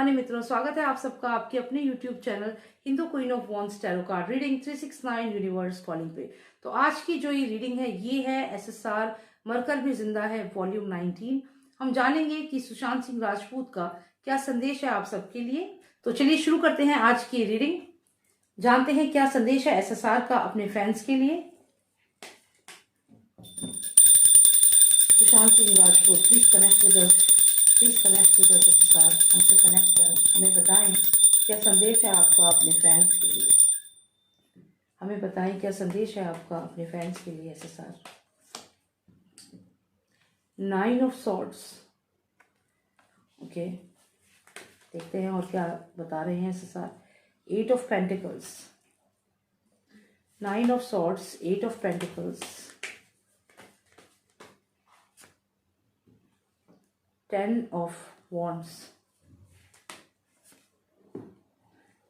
पुराने मित्रों, स्वागत है आप सबका आपके अपने YouTube channel Hindu queen of wands tarot card reading 369 universe calling पे। तो आज की जो ये रीडिंग है ये है SSR मरकर भी जिंदा है वॉल्यूम 19। हम जानेंगे कि सुशांत सिंह राजपूत का क्या संदेश है आप सबके लिए। तो चलिए शुरू करते हैं आज की रीडिंग। जानते हैं क्या संदेश है SSR का अपने फैंस के लिए। Sushant Singh Rajput please connect with SSR, हमसे कनेक्ट करें, हमें बताएं क्या संदेश है आपका अपने फैंस के लिए। हमें बताएं क्या संदेश है आपका अपने फैंस के लिए SSR। 9 ऑफ सॉर्ड्स, ओके, देखते हैं और क्या बता रहे हैं SSR। 8 of pentacles, 9 of swords, 8 of pentacles, 10 of wands,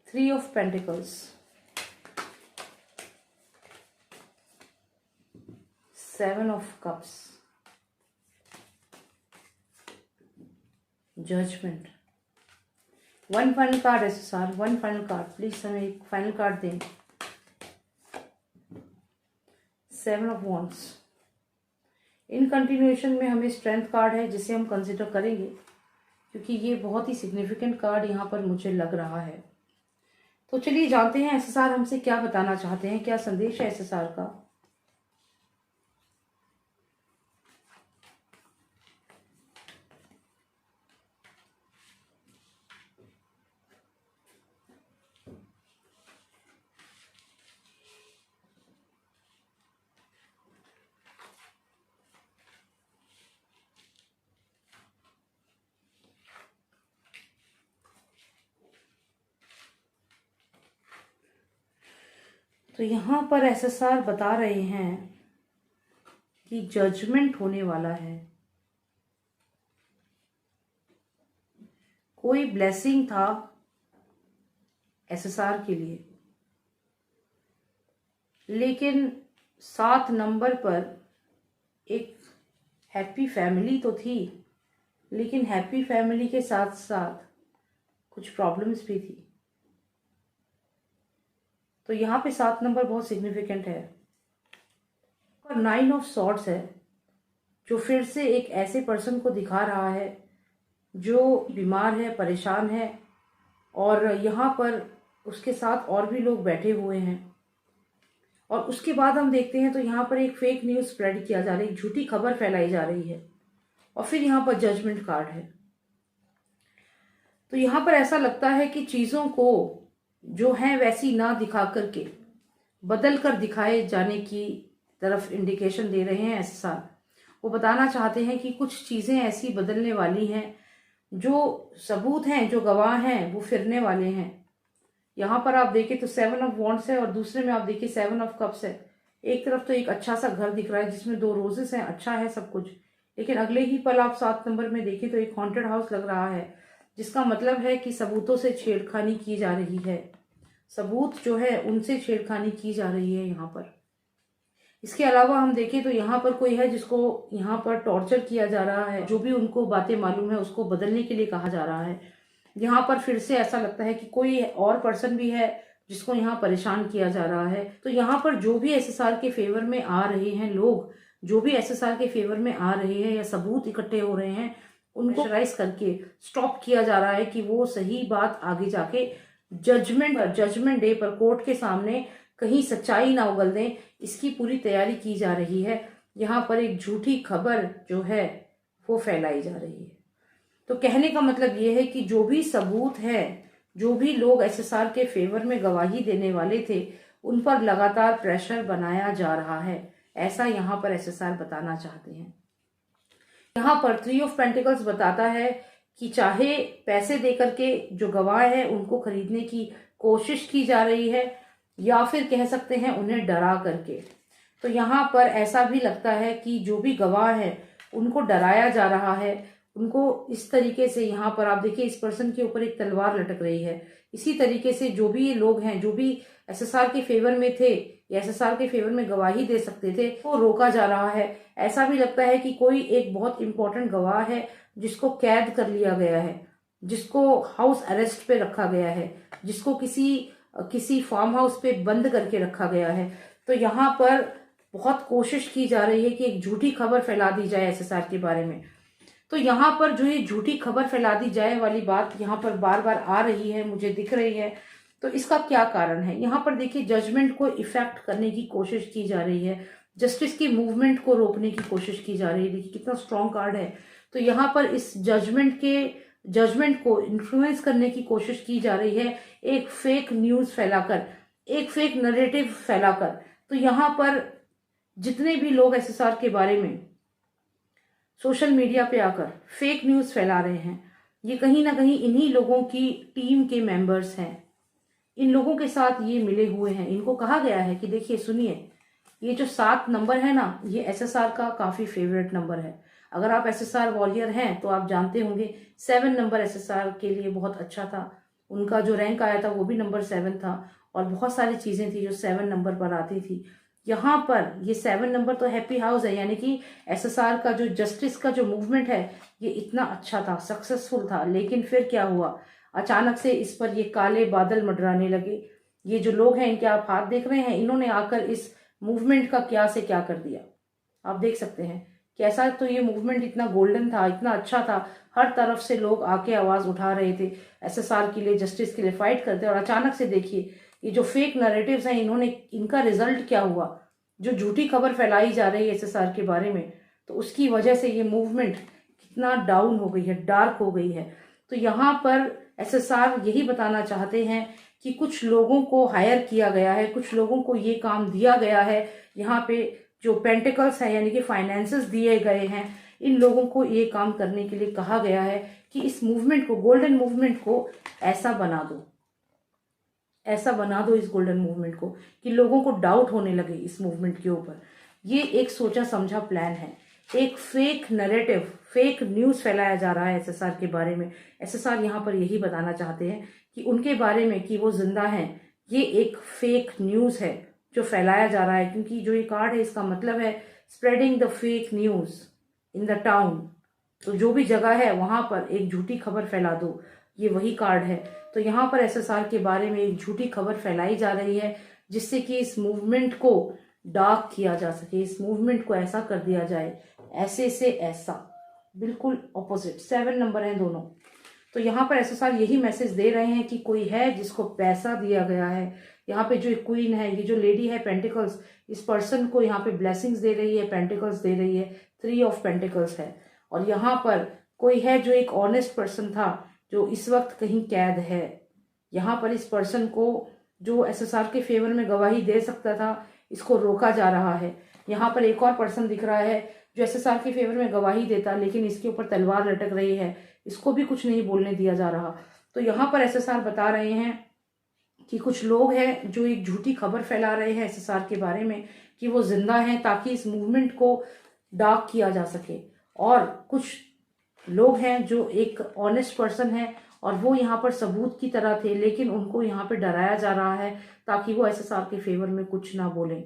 3 of pentacles, 7 of cups, judgment। One final card है SSR, one final card, please हमें एक फाइनल कार्ड दें। 7 of wands। इन कंटिन्यूएशन में हमें स्ट्रेंथ कार्ड है जिसे हम कंसिडर करेंगे क्योंकि ये बहुत ही सिग्निफिकेंट कार्ड यहाँ पर मुझे लग रहा है। तो चलिए जानते हैं SSR हमसे क्या बताना चाहते हैं, क्या संदेश है SSR का। तो यहाँ पर SSR बता रहे हैं कि जजमेंट होने वाला है। कोई ब्लेसिंग था SSR के लिए, लेकिन 7 नंबर पर एक हैप्पी फैमिली तो थी, लेकिन हैप्पी फैमिली के साथ साथ कुछ प्रॉब्लम्स भी थी। तो यहाँ पे 7 नंबर बहुत सिग्निफिकेंट है और 9 ऑफ सॉर्ड्स है जो फिर से एक ऐसे पर्सन को दिखा रहा है जो बीमार है, परेशान है, और यहाँ पर उसके साथ और भी लोग बैठे हुए हैं। और उसके बाद हम देखते हैं तो यहाँ पर एक फेक न्यूज़ स्प्रेड किया जा रही है, झूठी खबर फैलाई जा रही है, और फिर यहाँ पर जजमेंट कार्ड है। तो यहाँ पर ऐसा लगता है कि चीज़ों को जो है वैसी ना दिखा करके बदल कर दिखाए जाने की तरफ इंडिकेशन दे रहे हैं SSR। वो बताना चाहते हैं कि कुछ चीज़ें ऐसी बदलने वाली हैं, जो सबूत हैं, जो गवाह हैं, वो फिरने वाले हैं। यहाँ पर आप देखें तो 7 ऑफ वॉन्ड्स है और दूसरे में आप देखिए 7 ऑफ कप्स है। एक तरफ तो एक अच्छा सा घर दिख रहा है जिसमें 2 रोजेस हैं, अच्छा है सब कुछ, लेकिन अगले ही पल आप 7 नंबर में देखें तो एक हॉन्टेड हाउस लग रहा है, जिसका मतलब है कि सबूतों से छेड़खानी की जा रही है। सबूत जो है उनसे छेड़खानी की जा रही है यहाँ पर। इसके अलावा हम देखें तो यहाँ पर कोई है जिसको यहाँ पर टॉर्चर किया जा रहा है, जो भी उनको बातें मालूम है उसको बदलने के लिए कहा जा रहा है। यहाँ पर फिर से ऐसा लगता है कि कोई और पर्सन भी है जिसको यहाँ परेशान किया जा रहा है। तो यहाँ पर जो भी SSR के फेवर में आ रहे हैं लोग, जो भी SSR के फेवर में आ रहे हैं या सबूत इकट्ठे हो रहे हैं, उनको राइज करके स्टॉप किया जा रहा है कि वो सही बात आगे जाके जजमेंट डे पर कोर्ट के सामने कहीं सच्चाई ना उगल दें, इसकी पूरी तैयारी की जा रही है। यहाँ पर एक झूठी खबर जो है वो फैलाई जा रही है। तो कहने का मतलब ये है कि जो भी सबूत है, जो भी लोग SSR के फेवर में गवाही देने वाले थे, उन पर लगातार प्रेशर बनाया जा रहा है, ऐसा यहाँ पर SSR बताना चाहते हैं। यहाँ पर 3 ऑफ पेंटिकल्स बताता है कि चाहे पैसे देकर के जो गवाह है उनको खरीदने की कोशिश की जा रही है, या फिर कह सकते हैं उन्हें डरा करके। तो यहाँ पर ऐसा भी लगता है कि जो भी गवाह है उनको डराया जा रहा है, उनको इस तरीके से, यहाँ पर आप देखिए इस पर्सन के ऊपर एक तलवार लटक रही है। इसी तरीके से जो भी ये लोग हैं, जो भी SSR के फेवर में थे या SSR के फेवर में गवाही दे सकते थे, वो रोका जा रहा है। ऐसा भी लगता है कि कोई एक बहुत इंपॉर्टेंट गवाह है जिसको कैद कर लिया गया है, जिसको हाउस अरेस्ट पे रखा गया है, जिसको किसी फार्म हाउस पे बंद करके रखा गया है। तो यहाँ पर बहुत कोशिश की जा रही है कि एक झूठी खबर फैला दी जाए एसएसआर के बारे में। तो यहाँ पर जो ये झूठी खबर फैला दी जाए वाली बात यहाँ पर बार बार आ रही है, मुझे दिख रही है। तो इसका क्या कारण है? यहाँ पर देखिए, जजमेंट को इफेक्ट करने की कोशिश की जा रही है, जस्टिस की मूवमेंट को रोकने की कोशिश की जा रही है। देखिए कितना स्ट्रॉन्ग कार्ड है। तो यहाँ पर इस जजमेंट को इन्फ्लुएंस करने की कोशिश की जा रही है, एक फेक न्यूज फैलाकर, एक फेक नरेटिव फैलाकर। तो यहाँ पर जितने भी लोग एसएसआर के बारे में सोशल मीडिया पे आकर फेक न्यूज फैला रहे हैं, ये कहीं ना कहीं इन्हीं लोगों की टीम के मेंबर्स हैं। इन लोगों के साथ ये मिले हुए हैं। इनको कहा गया है कि देखिए सुनिए, ये जो 7 नंबर है ना, ये एसएसआर का काफी फेवरेट नंबर है। अगर आप एसएसआर वॉरियर हैं तो आप जानते होंगे 7 नंबर एसएसआर के लिए बहुत अच्छा था। उनका जो रैंक आया था वो भी नंबर 7 था, और बहुत सारी चीजें थी जो 7 नंबर पर आती थी। यहाँ पर ये 7 नंबर तो हैप्पी हाउस है, यानी कि एसएसआर का जो जस्टिस का जो मूवमेंट है ये इतना अच्छा था, सक्सेसफुल था। लेकिन फिर क्या हुआ, अचानक से इस पर ये काले बादल मंडराने लगे। ये जो लोग हैं, इनके आप हाथ देख रहे हैं, इन्होंने आकर इस मूवमेंट का क्या से क्या कर दिया। आप देख सकते हैं कैसा, तो ये मूवमेंट इतना गोल्डन था, इतना अच्छा था, हर तरफ से लोग आके आवाज उठा रहे थे, एसएसआर के लिए, जस्टिस के लिए फाइट करते। और अचानक से देखिए ये जो फेक नैरेटिव्स हैं, इनका रिजल्ट क्या हुआ, जो झूठी खबर फैलाई जा रही है एसएसआर के बारे में, तो उसकी वजह से ये मूवमेंट कितना डाउन हो गई है, डार्क हो गई है। तो यहाँ पर एसएसआर यही बताना चाहते हैं कि कुछ लोगों को हायर किया गया है, कुछ लोगों को ये काम दिया गया है। यहाँ पे जो पेंटिकल्स है, यानी कि फाइनेंसेस दिए गए हैं, इन लोगों को ये काम करने के लिए कहा गया है कि इस मूवमेंट को, गोल्डन मूवमेंट को ऐसा बना दो, ऐसा बना दो इस गोल्डन मूवमेंट को कि लोगों को डाउट होने लगे इस मूवमेंट के ऊपर। ये एक सोचा समझा प्लान है। एक फेक नैरेटिव, फेक न्यूज फैलाया जा रहा है एसएसआर के बारे में। एसएसआर यहाँ पर यही बताना चाहते हैं कि उनके बारे में, कि वो जिंदा हैं, ये एक फेक न्यूज है जो फैलाया जा रहा है। क्योंकि जो ये कार्ड है, इसका मतलब है spreading the fake news in the town. तो जो भी जगह है वहां पर एक झूठी खबर फैला दो, ये वही कार्ड है। तो यहाँ पर एसएसआर के बारे में एक झूठी खबर फैलाई जा रही है, जिससे कि इस मूवमेंट को डार्क किया जा सके, इस मूवमेंट को ऐसा कर दिया जाए, ऐसे से ऐसा, बिल्कुल ऑपोजिट। 7 नंबर हैं दोनों। तो यहाँ पर एसएसआर यही मैसेज दे रहे हैं कि कोई है जिसको पैसा दिया गया है। यहाँ पे जो क्वीन है, ये जो लेडी है पेंटिकल्स, इस पर्सन को यहाँ पे ब्लेसिंग्स दे रही है, पेंटिकल्स दे रही है, 3 ऑफ पेंटिकल्स है। और यहाँ पर कोई है जो एक ऑनेस्ट पर्सन था, जो इस वक्त कहीं कैद है। यहाँ पर इस पर्सन को, जो एसएसआर के फेवर में गवाही दे सकता था, इसको रोका जा रहा है। यहाँ पर एक और पर्सन दिख रहा है जो एसएसआर के फेवर में गवाही देता, लेकिन इसके ऊपर तलवार लटक रही है, इसको भी कुछ नहीं बोलने दिया जा रहा। तो यहाँ पर एसएसआर बता रहे हैं कि कुछ लोग हैं जो एक झूठी खबर फैला रहे हैं एसएसआर के बारे में कि वो जिंदा हैं, ताकि इस मूवमेंट को डार्क किया जा सके। और कुछ लोग हैं जो एक ऑनेस्ट पर्सन है और वो यहाँ पर सबूत की तरह थे, लेकिन उनको यहाँ पे डराया जा रहा है ताकि वो एसएसआर के फेवर में कुछ ना बोलें।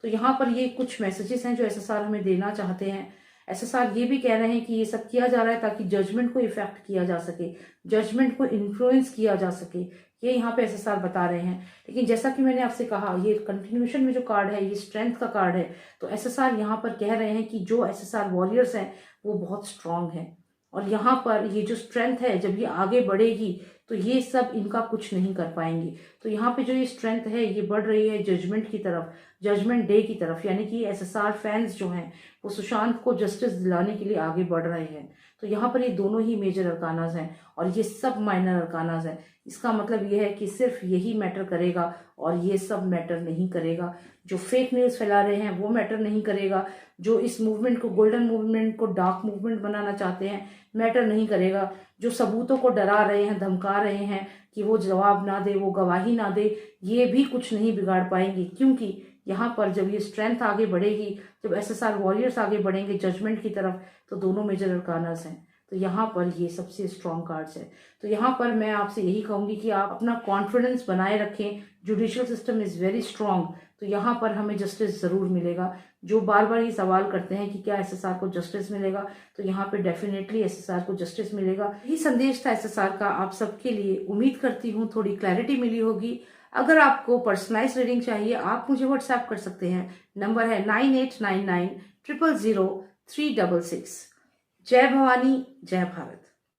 तो यहाँ पर ये कुछ मैसेजेस हैं जो एसएसआर हमें देना चाहते हैं। एसएसआर ये भी कह रहे हैं कि ये सब किया जा रहा है ताकि जजमेंट को इफेक्ट किया जा सके, जजमेंट को इन्फ्लुएंस किया जा सके, ये यहाँ पे एसएसआर बता रहे हैं। लेकिन जैसा कि मैंने आपसे कहा, ये कंटिन्यूएशन में जो कार्ड है, ये स्ट्रेंथ का कार्ड है। तो एसएसआर यहाँ पर कह रहे हैं कि जो एसएसआर वॉरियर्स हैं वो बहुत स्ट्रांग हैं, और यहाँ पर ये जो स्ट्रेंथ है, जब ये आगे बढ़ेगी तो ये सब इनका कुछ नहीं कर पाएंगे। तो यहाँ पे जो ये स्ट्रेंथ है, ये बढ़ रही है जजमेंट की तरफ, जजमेंट डे की तरफ। यानी कि एसएसआर फैंस जो हैं वो सुशांत को जस्टिस दिलाने के लिए आगे बढ़ रहे हैं। तो यहाँ पर ये दोनों ही मेजर अरकानाज हैं और ये सब माइनर अरकानाज हैं। इसका मतलब ये है कि सिर्फ यही मैटर करेगा और ये सब मैटर नहीं करेगा। जो फेक न्यूज फैला रहे हैं वो मैटर नहीं करेगा। जो इस मूवमेंट को, गोल्डन मूवमेंट को डार्क मूवमेंट बनाना चाहते हैं, मैटर नहीं करेगा। जो सबूतों को डरा रहे हैं, धमका रहे हैं कि वो जवाब ना दे, वो गवाही ना दे, ये भी कुछ नहीं बिगाड़ पाएंगे। क्योंकि यहाँ पर जब ये स्ट्रेंथ आगे बढ़ेगी, जब एसएसआर वॉरियर्स आगे बढ़ेंगे जजमेंट की तरफ, तो दोनों मेजर अरकानास हैं। तो यहाँ पर ये सबसे स्ट्रॉन्ग कार्ड्स है। तो यहाँ पर मैं आपसे यही कहूंगी कि आप अपना कॉन्फिडेंस बनाए रखें। Judicial system is very strong. तो यहाँ पर हमें जस्टिस ज़रूर मिलेगा। जो बार बार ये सवाल करते हैं कि क्या एसएसआर को जस्टिस मिलेगा, तो यहाँ पे डेफिनेटली एसएसआर को जस्टिस मिलेगा। यही संदेश था एसएसआर का आप सबके लिए। उम्मीद करती हूँ थोड़ी क्लैरिटी मिली होगी। अगर आपको पर्सनलाइज रीडिंग चाहिए आप मुझे व्हाट्सएप कर सकते हैं। नंबर है 9899 000 366। जय भवानी, जय भारत।